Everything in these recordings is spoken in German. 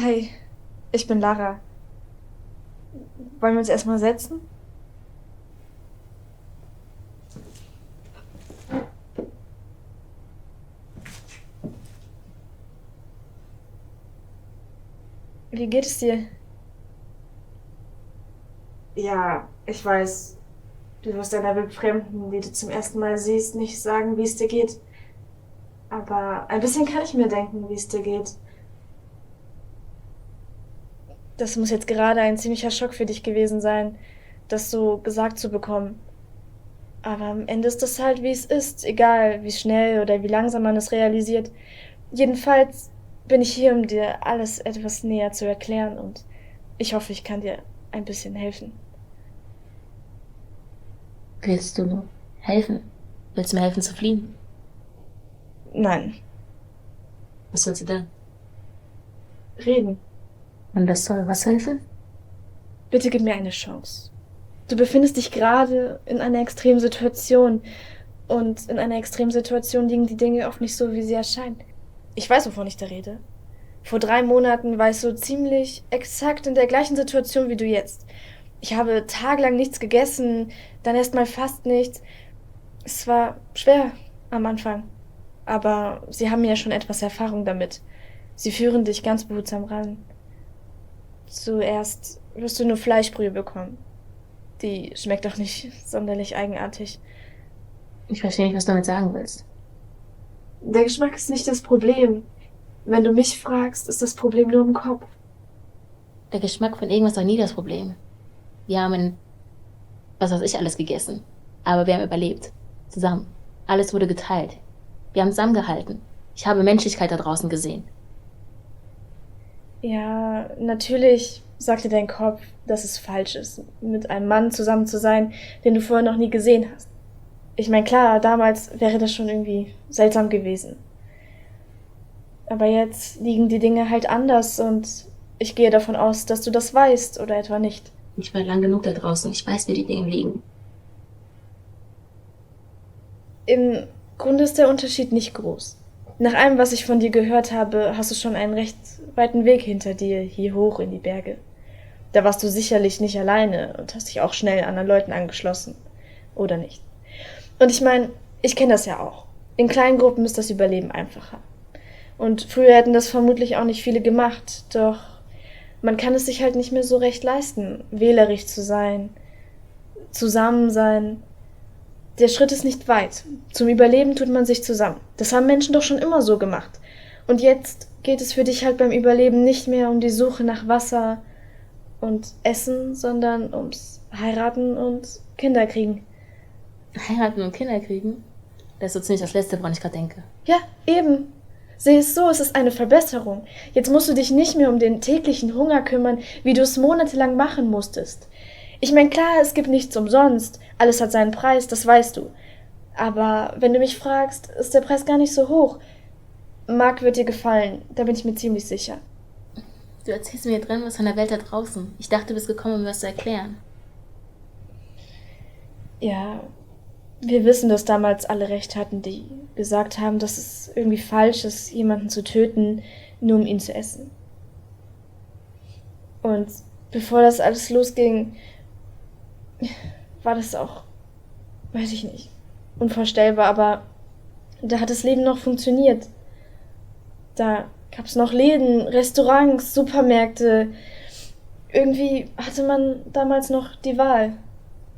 Hi, ich bin Lara. Wollen wir uns erstmal setzen? Wie geht es dir? Ja, ich weiß, du wirst einer Wildfremden, die du zum ersten Mal siehst, nicht sagen, wie es dir geht. Aber ein bisschen kann ich mir denken, wie es dir geht. Das muss jetzt gerade ein ziemlicher Schock für dich gewesen sein, das so gesagt zu bekommen. Aber am Ende ist das halt, wie es ist, egal wie schnell oder wie langsam man es realisiert. Jedenfalls bin ich hier, um dir alles etwas näher zu erklären und ich hoffe, ich kann dir ein bisschen helfen. Willst du helfen? Willst du mir helfen zu fliehen? Nein, Was willst du denn? reden. Und das soll was helfen? Bitte gib mir eine Chance. Du befindest dich gerade in einer extremen Situation und in einer extremen Situation liegen die Dinge oft nicht so, wie sie erscheinen. Ich weiß, wovon ich da rede. Vor 3 Monaten war ich so ziemlich exakt in der gleichen Situation wie du jetzt. Ich habe tagelang nichts gegessen, dann erst mal fast nichts. Es war schwer am Anfang, aber sie haben ja schon etwas Erfahrung damit. Sie führen dich ganz behutsam ran. Zuerst wirst du nur Fleischbrühe bekommen. Die schmeckt doch nicht sonderlich eigenartig. Ich verstehe nicht, was du damit sagen willst. Der Geschmack ist nicht das Problem. Wenn du mich fragst, ist das Problem nur im Kopf. Der Geschmack von irgendwas war nie das Problem. Wir haben was weiß ich, alles gegessen. Aber wir haben überlebt. Zusammen. Alles wurde geteilt. Wir haben zusammengehalten. Ich habe Menschlichkeit da draußen gesehen. Ja, natürlich sagte dein Kopf, dass es falsch ist, mit einem Mann zusammen zu sein, den du vorher noch nie gesehen hast. Ich meine, klar, damals wäre das schon irgendwie seltsam gewesen. Aber jetzt liegen die Dinge halt anders und ich gehe davon aus, dass du das weißt oder etwa nicht. Ich war lang genug da draußen. Ich weiß, wie die Dinge liegen. Im Grunde ist der Unterschied nicht groß. Nach allem, was ich von dir gehört habe, hast du schon einen recht weiten Weg hinter dir hier hoch in die Berge. Da warst du sicherlich nicht alleine und hast dich auch schnell anderen Leuten angeschlossen. Oder nicht? Und ich meine, ich kenne das ja auch. In kleinen Gruppen ist das Überleben einfacher. Und früher hätten das vermutlich auch nicht viele gemacht, doch man kann es sich halt nicht mehr so recht leisten, wählerisch zu sein, zusammen sein. Der Schritt ist nicht weit. Zum Überleben tut man sich zusammen. Das haben Menschen doch schon immer so gemacht. Und jetzt geht es für dich halt beim Überleben nicht mehr um die Suche nach Wasser und Essen, sondern ums Heiraten und Kinder kriegen. Heiraten und Kinder kriegen? Das ist so ziemlich das Letzte, woran ich gerade denke. Ja, eben. Sehe es so, es ist eine Verbesserung. Jetzt musst du dich nicht mehr um den täglichen Hunger kümmern, wie du es monatelang machen musstest. Ich meine, klar, es gibt nichts umsonst. Alles hat seinen Preis, das weißt du. Aber wenn du mich fragst, ist der Preis gar nicht so hoch. Marc wird dir gefallen, da bin ich mir ziemlich sicher. Du erzählst mir hier drin was von der Welt da draußen. Ich dachte, du bist gekommen, um mir was zu erklären. Ja, wir wissen, dass damals alle recht hatten, die gesagt haben, dass es irgendwie falsch ist, jemanden zu töten, nur um ihn zu essen. Und bevor das alles losging, war das auch, weiß ich nicht, unvorstellbar, aber da hat das Leben noch funktioniert. Da gab es noch Läden, Restaurants, Supermärkte. Irgendwie hatte man damals noch die Wahl.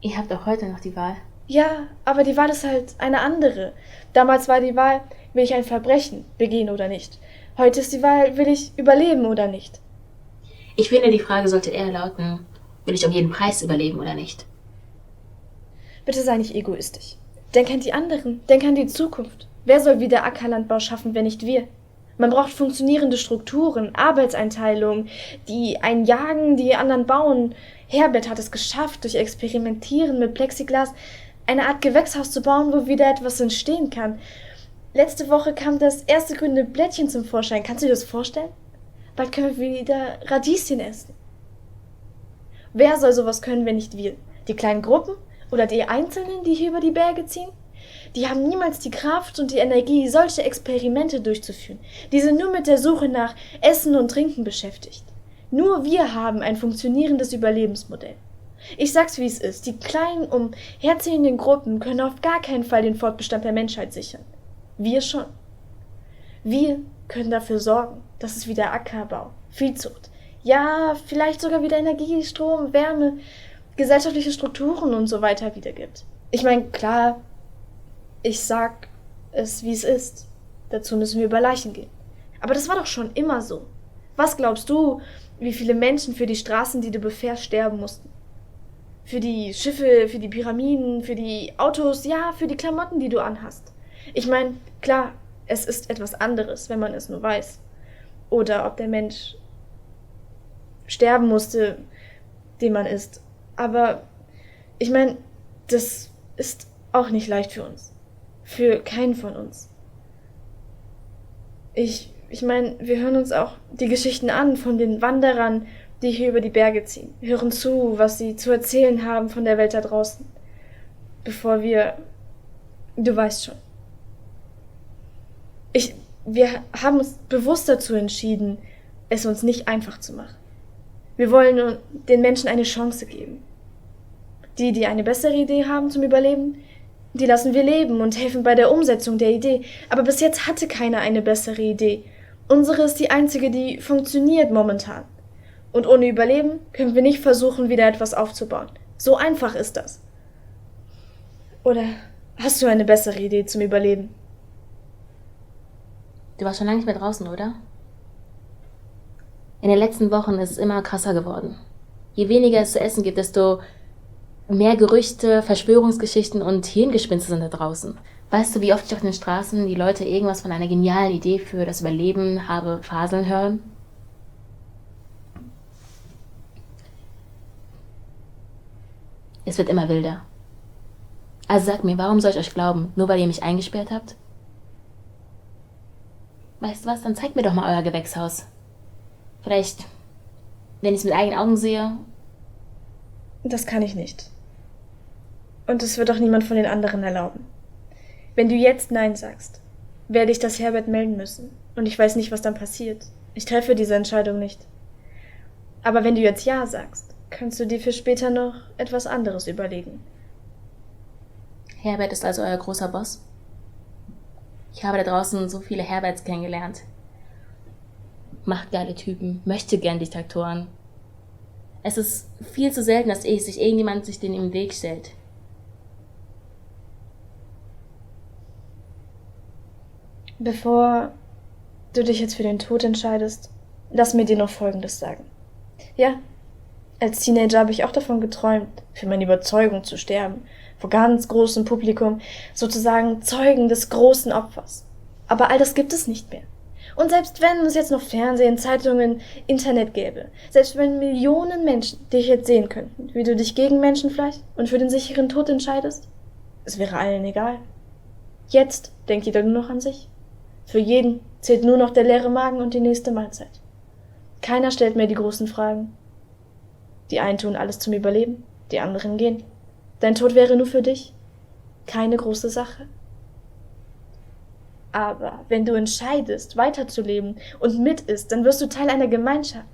Ihr habt auch heute noch die Wahl. Ja, aber die Wahl ist halt eine andere. Damals war die Wahl, will ich ein Verbrechen begehen oder nicht. Heute ist die Wahl, will ich überleben oder nicht. Ich finde, die Frage sollte eher lauten, will ich um jeden Preis überleben oder nicht? Bitte sei nicht egoistisch. Denk an die anderen, denk an die Zukunft. Wer soll wieder Ackerlandbau schaffen, wenn nicht wir? Man braucht funktionierende Strukturen, Arbeitseinteilungen, die einen jagen, die anderen bauen. Herbert hat es geschafft, durch Experimentieren mit Plexiglas eine Art Gewächshaus zu bauen, wo wieder etwas entstehen kann. Letzte Woche kam das erste grüne Blättchen zum Vorschein. Kannst du dir das vorstellen? Bald können wir wieder Radieschen essen. Wer soll sowas können, wenn nicht wir? Die kleinen Gruppen oder die Einzelnen, die hier über die Berge ziehen? Die haben niemals die Kraft und die Energie, solche Experimente durchzuführen. Die sind nur mit der Suche nach Essen und Trinken beschäftigt. Nur wir haben ein funktionierendes Überlebensmodell. Ich sag's wie es ist, die kleinen, umherziehenden Gruppen können auf gar keinen Fall den Fortbestand der Menschheit sichern. Wir schon. Wir können dafür sorgen, dass es wieder Ackerbau, Viehzucht, ja, vielleicht sogar wieder Energie, Strom, Wärme, gesellschaftliche Strukturen und so weiter wieder gibt. Ich meine, klar, ich sag es, wie es ist. Dazu müssen wir über Leichen gehen. Aber das war doch schon immer so. Was glaubst du, wie viele Menschen für die Straßen, die du befährst, sterben mussten? Für die Schiffe, für die Pyramiden, für die Autos, ja, für die Klamotten, die du anhast. Ich meine, klar, es ist etwas anderes, wenn man es nur weiß. Oder ob der Mensch sterben musste, den man ist. Aber ich meine, das ist auch nicht leicht für uns. Für keinen von uns. Ich meine, wir hören uns auch die Geschichten an von den Wanderern, die hier über die Berge ziehen. Wir hören zu, was sie zu erzählen haben von der Welt da draußen. Bevor wir... Du weißt schon. Wir haben uns bewusst dazu entschieden, es uns nicht einfach zu machen. Wir wollen den Menschen eine Chance geben. Die eine bessere Idee haben zum Überleben, die lassen wir leben und helfen bei der Umsetzung der Idee. Aber bis jetzt hatte keiner eine bessere Idee. Unsere ist die einzige, die funktioniert momentan. Und ohne Überleben können wir nicht versuchen, wieder etwas aufzubauen. So einfach ist das. Oder hast du eine bessere Idee zum Überleben? Du warst schon lange nicht mehr draußen, oder? In den letzten Wochen ist es immer krasser geworden. Je weniger es zu essen gibt, desto mehr Gerüchte, Verschwörungsgeschichten und Hirngespinste sind da draußen. Weißt du, wie oft ich auf den Straßen die Leute irgendwas von einer genialen Idee für das Überleben habe faseln hören? Es wird immer wilder. Also sag mir, warum soll ich euch glauben? Nur weil ihr mich eingesperrt habt? Weißt du was, dann zeigt mir doch mal euer Gewächshaus. Vielleicht, wenn ich es mit eigenen Augen sehe. Das kann ich nicht. Und es wird auch niemand von den anderen erlauben. Wenn du jetzt Nein sagst, werde ich das Herbert melden müssen. Und ich weiß nicht, was dann passiert. Ich treffe diese Entscheidung nicht. Aber wenn du jetzt Ja sagst, kannst du dir für später noch etwas anderes überlegen. Herbert ist also euer großer Boss? Ich habe da draußen so viele Herberts kennengelernt. Machtgeile Typen, möchte gern Diktatoren. Es ist viel zu selten, dass sich irgendjemand denen im Weg stellt. Bevor du dich jetzt für den Tod entscheidest, lass mir dir noch Folgendes sagen. Ja, als Teenager habe ich auch davon geträumt, für meine Überzeugung zu sterben, vor ganz großem Publikum, sozusagen Zeugen des großen Opfers. Aber all das gibt es nicht mehr. Und selbst wenn es jetzt noch Fernsehen, Zeitungen, Internet gäbe, selbst wenn Millionen Menschen dich jetzt sehen könnten, wie du dich gegen Menschenfleisch und für den sicheren Tod entscheidest, es wäre allen egal. Jetzt denkt jeder nur noch an sich. Für jeden zählt nur noch der leere Magen und die nächste Mahlzeit. Keiner stellt mehr die großen Fragen. Die einen tun alles zum Überleben, die anderen gehen. Dein Tod wäre nur für dich. Keine große Sache. Aber wenn du entscheidest, weiterzuleben und mit isst, dann wirst du Teil einer Gemeinschaft.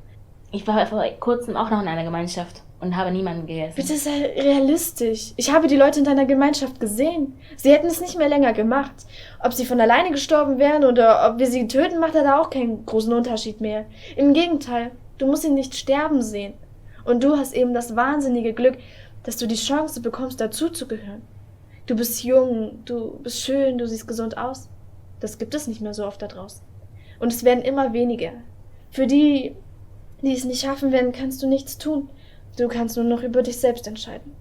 Ich war vor kurzem auch noch in einer Gemeinschaft und habe niemanden gegessen. Bitte sei realistisch. Ich habe die Leute in deiner Gemeinschaft gesehen. Sie hätten es nicht mehr länger gemacht. Ob sie von alleine gestorben wären oder ob wir sie töten, macht da auch keinen großen Unterschied mehr. Im Gegenteil, du musst sie nicht sterben sehen. Und du hast eben das wahnsinnige Glück, dass du die Chance bekommst, dazuzugehören. Du bist jung, du bist schön, du siehst gesund aus. Das gibt es nicht mehr so oft da draußen. Und es werden immer weniger. Für die, die es nicht schaffen werden, kannst du nichts tun. Du kannst nur noch über dich selbst entscheiden.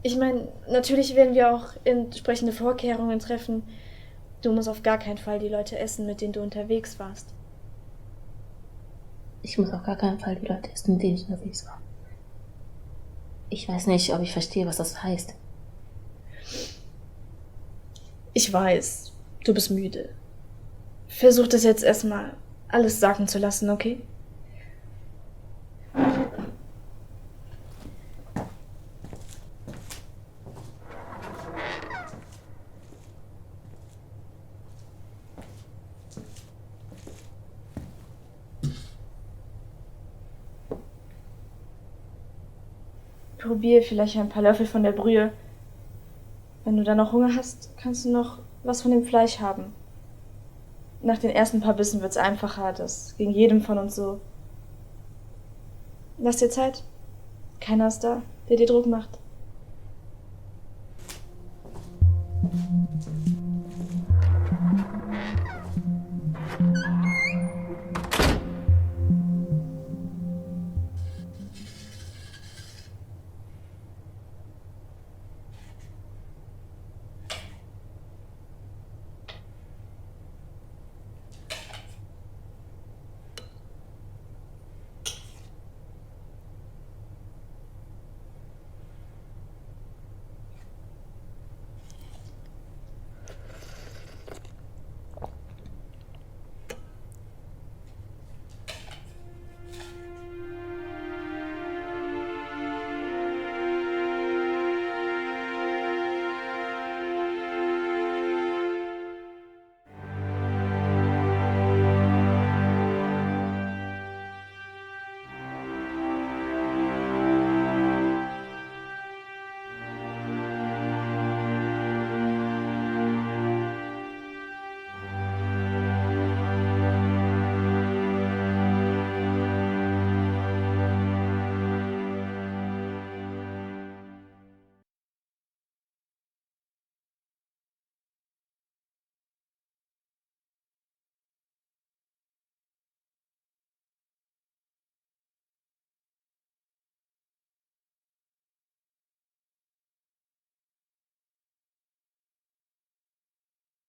Ich meine, natürlich werden wir auch entsprechende Vorkehrungen treffen. Du musst auf gar keinen Fall die Leute essen, mit denen du unterwegs warst. Ich muss auf gar keinen Fall die Leute essen, mit denen ich unterwegs war. Ich weiß nicht, ob ich verstehe, was das heißt. Ich weiß, du bist müde. Versuch das jetzt erstmal alles sacken zu lassen, okay? Probier vielleicht ein paar Löffel von der Brühe. Wenn du dann noch Hunger hast, kannst du noch was von dem Fleisch haben. Nach den ersten paar Bissen wird's einfacher, das ging jedem von uns so. Lass dir Zeit. Keiner ist da, der dir Druck macht.